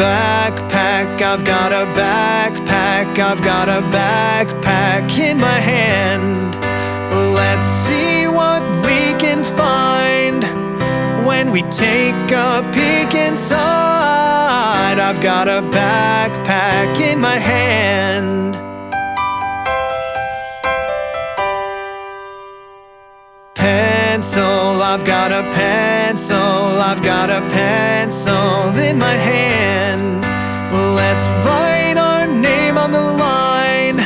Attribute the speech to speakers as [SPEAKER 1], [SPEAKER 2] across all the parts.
[SPEAKER 1] backpack, I've got a backpack, I've got a backpack in my hand. Let's see what we can find when we take a peek inside. I've got a backpack in my hand. Pencil, I've got a pencil, I've got a pencil in my hand. Let's write our name on the line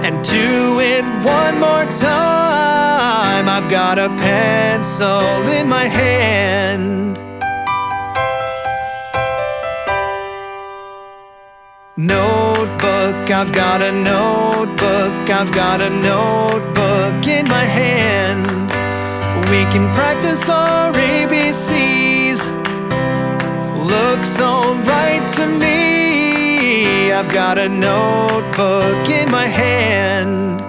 [SPEAKER 1] and do it one more time. I've got a pencil in my hand. Notebook, I've got a notebook, I've got a notebook in my hand. We can practice our ABCs. Looks alright to me. I've got a notebook in my hand.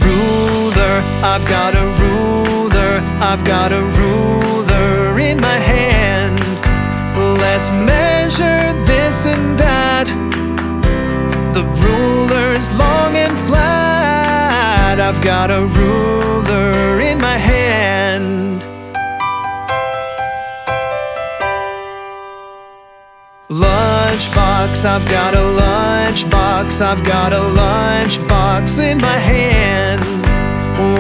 [SPEAKER 1] Ruler, I've got a ruler, I've got a ruler in my hand. Let's measure this and that. The ruler's long and flat. I've got a ruler in my hand. Lunchbox, I've got a lunchbox, I've got a lunchbox in my hand.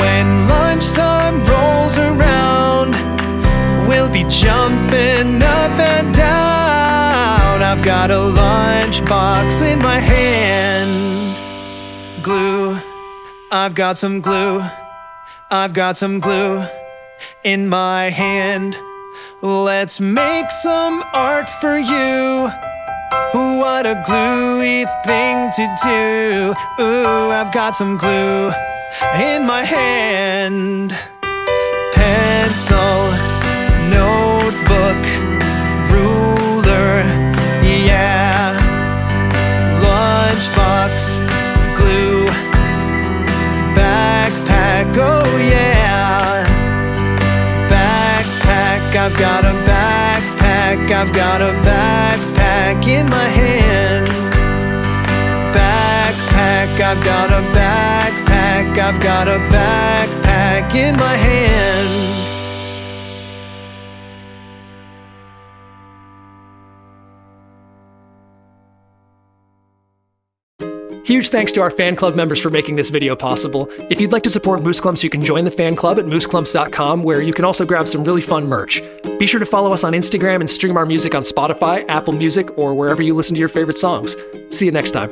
[SPEAKER 1] When lunchtime rolls around, we'll be jumping up and down. I've got a lunchbox in my hand. Glue, I've got some glue, I've got some glue in my hand. Let's make some art for you. What a gluey thing to do. Ooh, I've got some glue in my hand. Pencil, notebook, ruler, yeah. Lunchbox, glue, backpack, oh yeah. Backpack, I've got a backpack, I've got a backpack in my hand. Backpack, I've got a backpack, I've got a backpack in my hand.
[SPEAKER 2] Huge thanks to our fan club members for making this video possible. If you'd like to support Mooseclumps, you can join the fan club at mooseclumps.com, where you can also grab some really fun merch. Be sure to follow us on Instagram and stream our music on Spotify, Apple Music, or wherever you listen to your favorite songs. See you next time.